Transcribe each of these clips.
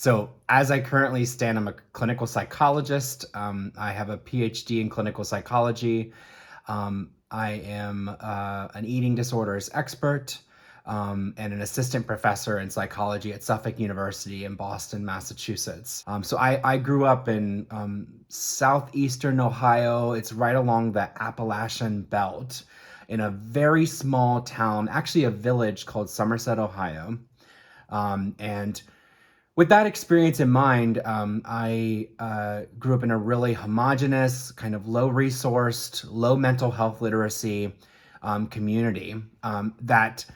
So as I currently stand, I'm a clinical psychologist. I have a PhD in clinical psychology. I am an eating disorders expert and an assistant professor in psychology at Suffolk University in Boston, Massachusetts. So I grew up in southeastern Ohio. It's right along the Appalachian Belt in a very small town, actually a village called Somerset, Ohio. And with that experience in mind, I grew up in a really homogenous, kind of low resourced, low mental health literacy community that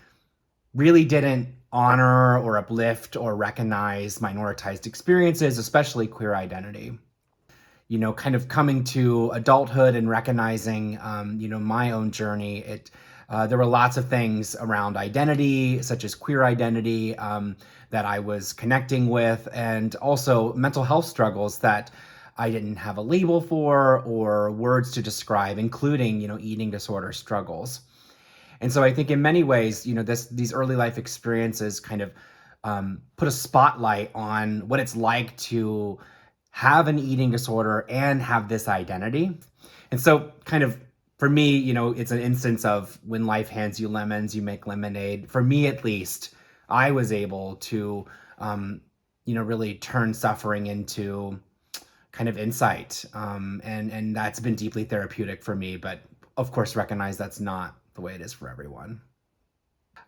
really didn't honor or uplift or recognize minoritized experiences, especially queer identity. Kind of coming to adulthood and recognizing, my own journey, there were lots of things around identity, such as queer identity, that I was connecting with, and also mental health struggles that I didn't have a label for or words to describe, including, eating disorder struggles. And so I think in many ways, these early life experiences kind of put a spotlight on what it's like to have an eating disorder and have this identity. And so kind of for me, it's an instance of when life hands you lemons, you make lemonade. For me, at least, I was able to, really turn suffering into kind of insight. And that's been deeply therapeutic for me, but of course, recognize that's not the way it is for everyone.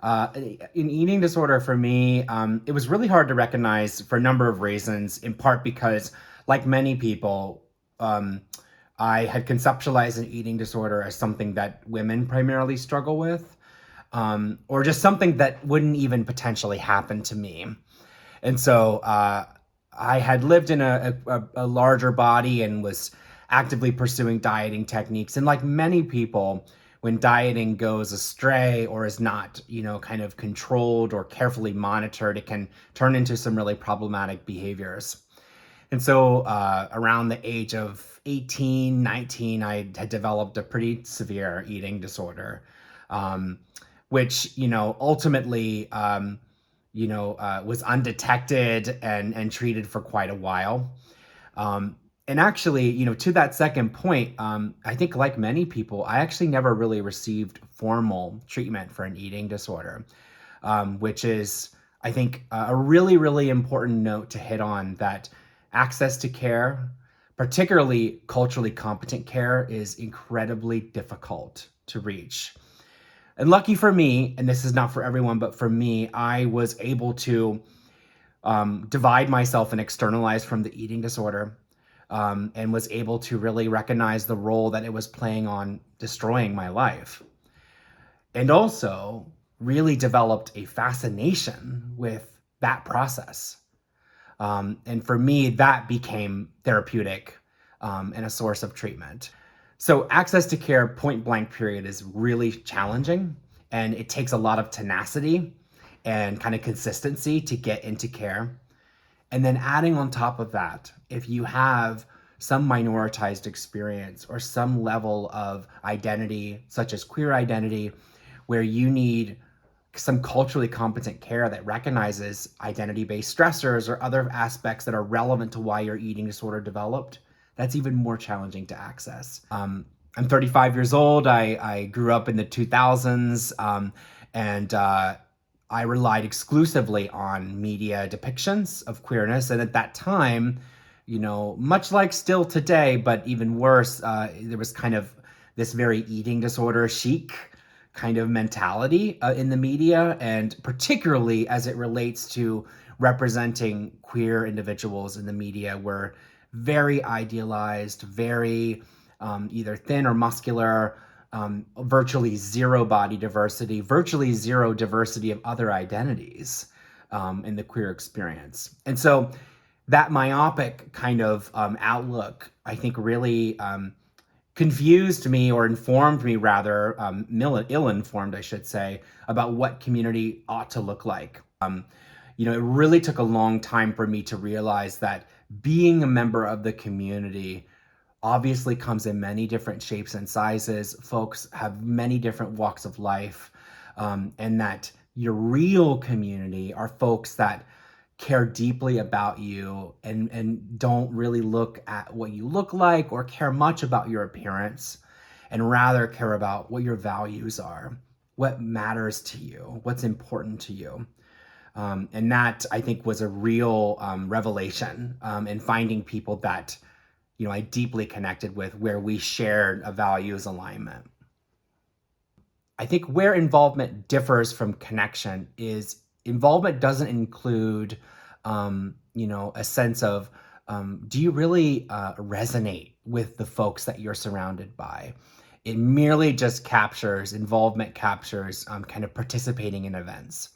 In eating disorder for me, it was really hard to recognize for a number of reasons, in part because, like many people, I had conceptualized an eating disorder as something that women primarily struggle with, or just something that wouldn't even potentially happen to me. And so I had lived in a larger body and was actively pursuing dieting techniques. And like many people, when dieting goes astray or is not, kind of controlled or carefully monitored, it can turn into some really problematic behaviors. And so around the age of 18, 19, I had developed a pretty severe eating disorder, which, ultimately, was undetected and treated for quite a while. And actually, to that second point, I think like many people, I actually never really received formal treatment for an eating disorder, which is, I think, a really, really important note to hit on, that access to care, particularly culturally competent care, is incredibly difficult to reach. And lucky for me, and this is not for everyone, but for me, I was able to divide myself and externalize from the eating disorder, and was able to really recognize the role that it was playing on destroying my life. And also really developed a fascination with that process. And for me, that became therapeutic and a source of treatment. So access to care, point blank period, is really challenging, and it takes a lot of tenacity and kind of consistency to get into care. And then adding on top of that, if you have some minoritized experience or some level of identity, such as queer identity, where you need some culturally competent care that recognizes identity-based stressors or other aspects that are relevant to why your eating disorder developed, that's even more challenging to access. I'm 35 years old. I grew up in the 2000s, and I relied exclusively on media depictions of queerness. And at that time, much like still today, but even worse, there was kind of this very eating disorder chic kind of mentality in the media, and particularly as it relates to representing queer individuals in the media, were very idealized, very either thin or muscular, virtually zero body diversity, virtually zero diversity of other identities in the queer experience. And so that myopic kind of outlook, I think, really confused me, or informed me rather, ill-informed, I should say, about what community ought to look like. It really took a long time for me to realize that being a member of the community obviously comes in many different shapes and sizes. Folks have many different walks of life, and that your real community are folks that care deeply about you and don't really look at what you look like or care much about your appearance, and rather care about what your values are, what matters to you, what's important to you. And that, I think, was a real revelation in finding people that, I deeply connected with, where we shared a values alignment. I think where involvement differs from connection is involvement doesn't include, a sense of, do you really resonate with the folks that you're surrounded by? It merely just involvement captures kind of participating in events.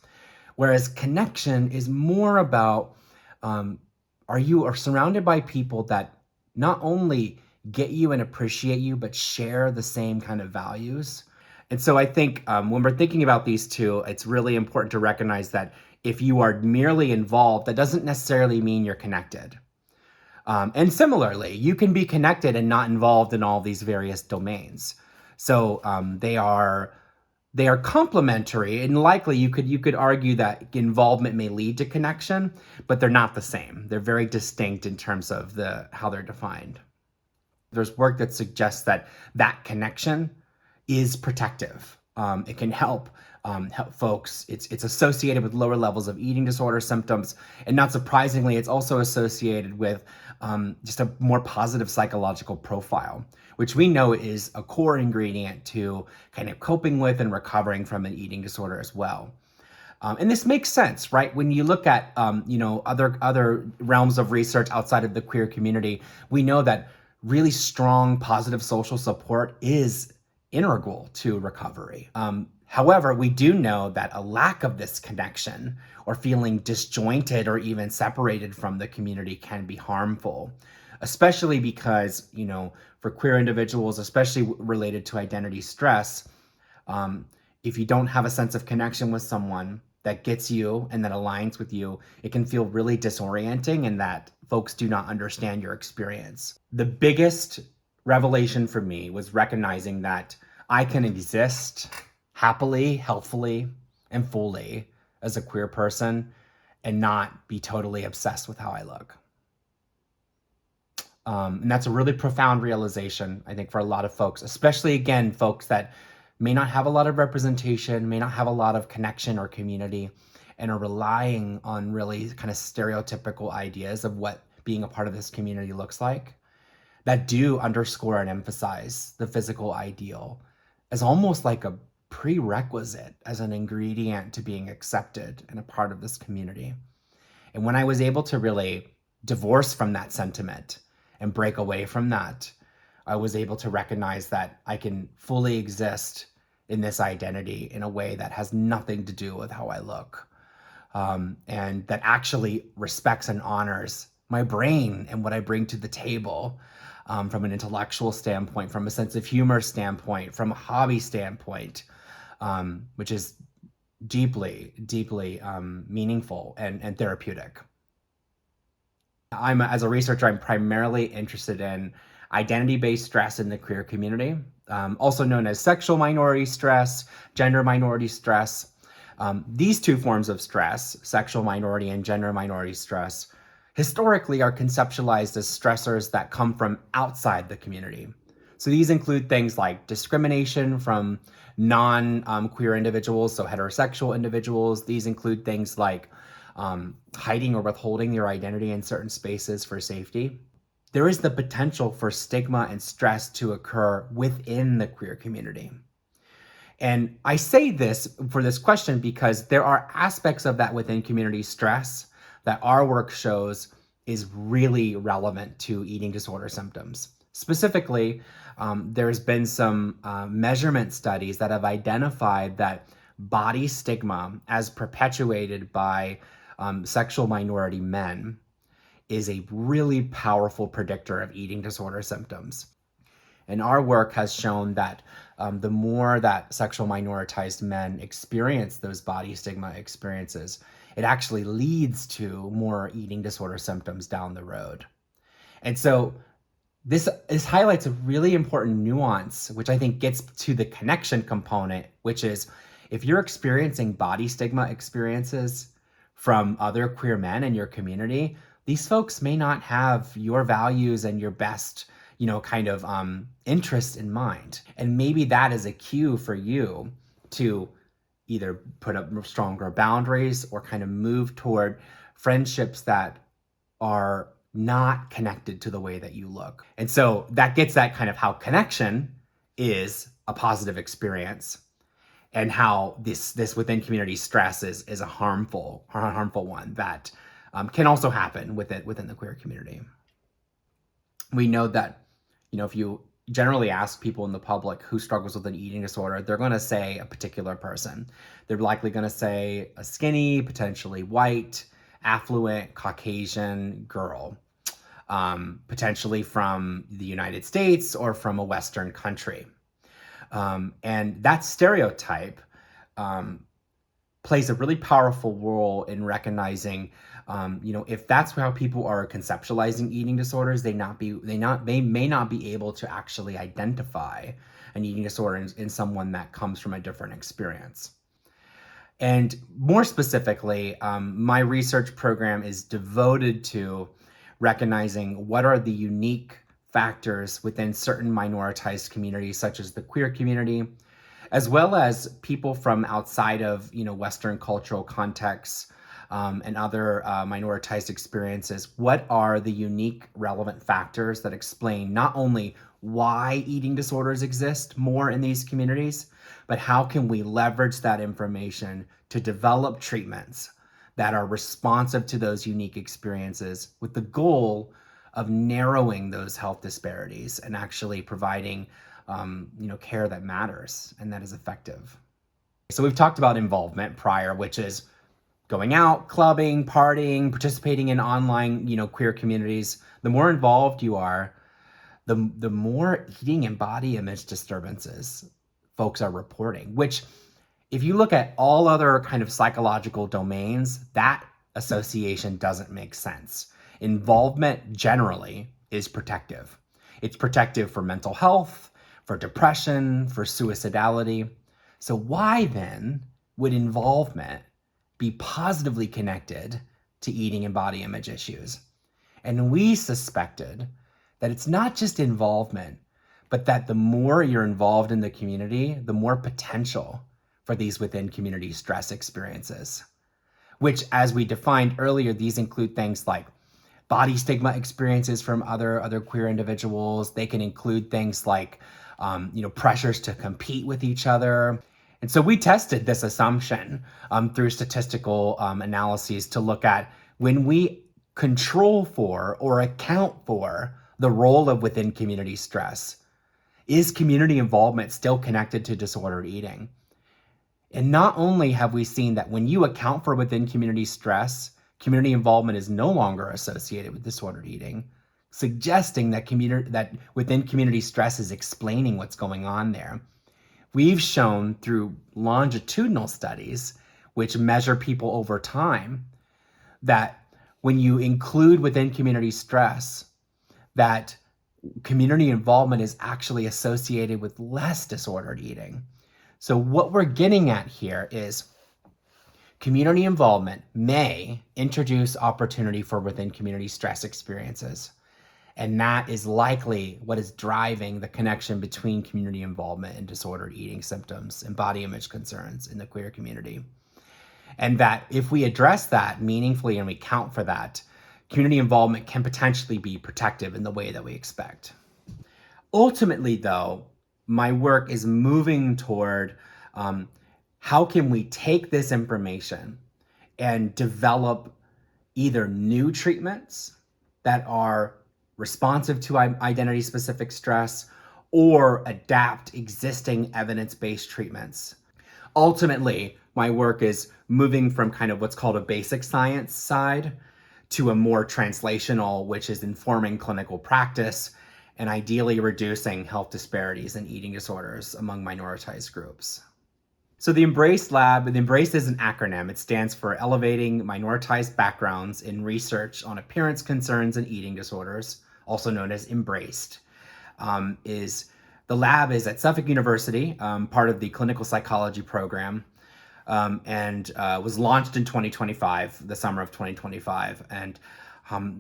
Whereas connection is more about, are you are surrounded by people that not only get you and appreciate you, but share the same kind of values. And so I think when we're thinking about these two, it's really important to recognize that if you are merely involved, that doesn't necessarily mean you're connected. And similarly, you can be connected and not involved in all these various domains. So they are complementary, and likely you could argue that involvement may lead to connection, but they're not the same. They're very distinct in terms of how they're defined. There's work that suggests that connection is protective. It can help folks. It's associated with lower levels of eating disorder symptoms, and not surprisingly, it's also associated with just a more positive psychological profile, which we know is a core ingredient to kind of coping with and recovering from an eating disorder as well. And this makes sense, right? When you look at other realms of research outside of the queer community, we know that really strong positive social support is integral to recovery. However, we do know that a lack of this connection, or feeling disjointed or even separated from the community, can be harmful, especially because, for queer individuals, especially related to identity stress, if you don't have a sense of connection with someone that gets you and that aligns with you, it can feel really disorienting, and that folks do not understand your experience. The biggest revelation for me was recognizing that I can exist happily, healthfully, and fully as a queer person and not be totally obsessed with how I look. And that's a really profound realization, I think, for a lot of folks, especially, again, folks that may not have a lot of representation, may not have a lot of connection or community, and are relying on really kind of stereotypical ideas of what being a part of this community looks like, that do underscore and emphasize the physical ideal as almost like a prerequisite, as an ingredient to being accepted and a part of this community. And when I was able to really divorce from that sentiment and break away from that, I was able to recognize that I can fully exist in this identity in a way that has nothing to do with how I look, and that actually respects and honors my brain and what I bring to the table, from an intellectual standpoint, from a sense of humor standpoint, from a hobby standpoint, which is deeply, deeply meaningful and therapeutic. As a researcher, I'm primarily interested in identity-based stress in the queer community, also known as sexual minority stress, gender minority stress. These two forms of stress, sexual minority and gender minority stress, historically are conceptualized as stressors that come from outside the community. So these include things like discrimination from non-queer individuals, so heterosexual individuals. These include things like hiding or withholding your identity in certain spaces for safety. There is the potential for stigma and stress to occur within the queer community. And I say this for this question because there are aspects of that within community stress that our work shows is really relevant to eating disorder symptoms. Specifically, there's been some measurement studies that have identified that body stigma, as perpetuated by sexual minority men, is a really powerful predictor of eating disorder symptoms. And our work has shown that the more that sexual minoritized men experience those body stigma experiences, it actually leads to more eating disorder symptoms down the road. And so this highlights a really important nuance, which I think gets to the connection component, which is if you're experiencing body stigma experiences from other queer men in your community, these folks may not have your values and your best, kind of interest in mind. And maybe that is a cue for you to either put up stronger boundaries or kind of move toward friendships that are not connected to the way that you look. And so that gets that kind of how connection is a positive experience, and how this within community stress is a harmful one that can also happen within the queer community. We know that, if you generally ask people in the public who struggles with an eating disorder, they're going to say a particular person. They're likely going to say a skinny, potentially white, affluent, Caucasian girl, potentially from the United States or from a Western country. And that stereotype plays a really powerful role in recognizing, if that's how people are conceptualizing eating disorders, they may not be able to actually identify an eating disorder in someone that comes from a different experience. And more specifically, my research program is devoted to recognizing what are the unique factors within certain minoritized communities, such as the queer community, as well as people from outside of, Western cultural contexts, and other minoritized experiences. What are the unique relevant factors that explain not only why eating disorders exist more in these communities, but how can we leverage that information to develop treatments that are responsive to those unique experiences, with the goal of narrowing those health disparities and actually providing care that matters and that is effective. So we've talked about involvement prior, which is going out, clubbing, partying, participating in online, queer communities. The more involved you are, the more eating and body image disturbances folks are reporting, which, if you look at all other kind of psychological domains, that association doesn't make sense. Involvement generally is protective. It's protective for mental health, for depression, for suicidality. So why then would involvement be positively connected to eating and body image issues? And we suspected that it's not just involvement, but that the more you're involved in the community, the more potential for these within community stress experiences, which, as we defined earlier, these include things like body stigma experiences from other queer individuals. They can include things like, pressures to compete with each other. And so we tested this assumption through statistical analyses to look at, when we control for or account for the role of within community stress, is community involvement still connected to disordered eating? And not only have we seen that when you account for within community stress, community involvement is no longer associated with disordered eating, suggesting that within community stress is explaining what's going on there. We've shown through longitudinal studies, which measure people over time, that when you include within community stress, that community involvement is actually associated with less disordered eating. So what we're getting at here is community involvement may introduce opportunity for within community stress experiences. And that is likely what is driving the connection between community involvement and disordered eating symptoms and body image concerns in the queer community. And that if we address that meaningfully and we count for that, community involvement can potentially be protective in the way that we expect. Ultimately, though, my work is moving toward how can we take this information and develop either new treatments that are responsive to identity-specific stress, or adapt existing evidence-based treatments. Ultimately, my work is moving from kind of what's called a basic science side to a more translational, which is informing clinical practice and ideally reducing health disparities in eating disorders among minoritized groups. So the Embrace Lab, the Embrace is an acronym. It stands for Elevating Minoritized Backgrounds in Research on Appearance Concerns and Eating Disorders, also known as Embraced. The lab is at Suffolk University, part of the clinical psychology program. and was launched in 2025, the summer of 2025. And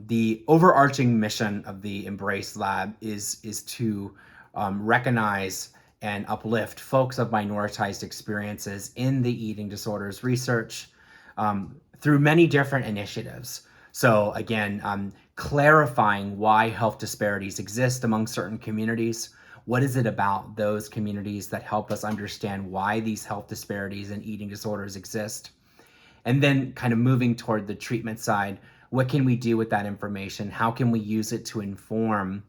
the overarching mission of the Embrace Lab is to recognize and uplift folks of minoritized experiences in the eating disorders research through many different initiatives. So again, clarifying why health disparities exist among certain communities. What is it about those communities that help us understand why these health disparities and eating disorders exist? And then kind of moving toward the treatment side, what can we do with that information? How can we use it to inform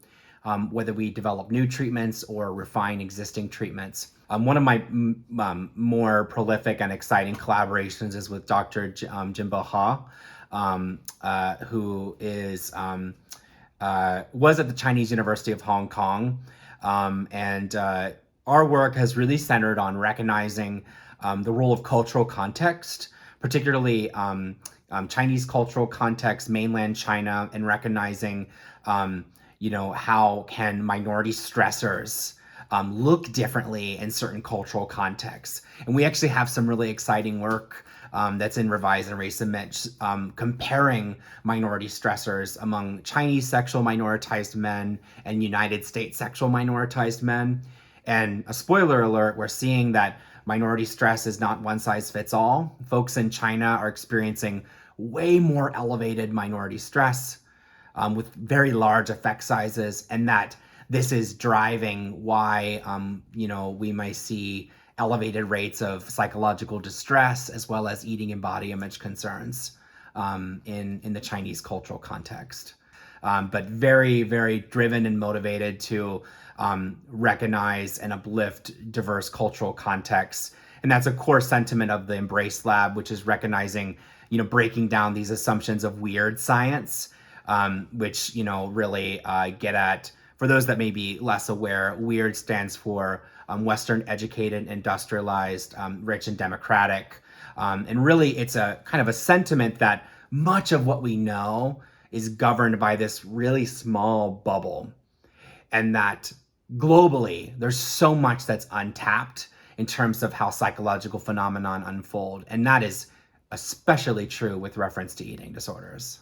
whether we develop new treatments or refine existing treatments? One of my more prolific and exciting collaborations is with Dr. Jimbo Ha, who is was at the Chinese University of Hong Kong, and our work has really centered on recognizing the role of cultural context, particularly Chinese cultural context, mainland China, and recognizing, how can minority stressors look differently in certain cultural contexts. And we actually have some really exciting work that's in Revise and Resubmit, comparing minority stressors among Chinese sexual minoritized men and United States sexual minoritized men. And a spoiler alert, we're seeing that minority stress is not one size fits all. Folks in China are experiencing way more elevated minority stress with very large effect sizes, and that this is driving why we may see elevated rates of psychological distress as well as eating and body image concerns in the Chinese cultural context. But very, very driven and motivated to recognize and uplift diverse cultural contexts. And that's a core sentiment of the Embrace Lab, which is recognizing, breaking down these assumptions of weird science, which, really get at, for those that may be less aware, WEIRD stands for Western Educated, Industrialized, Rich, and Democratic. And really, it's a kind of a sentiment that much of what we know is governed by this really small bubble. And that globally, there's so much that's untapped in terms of how psychological phenomenon unfold. And that is especially true with reference to eating disorders.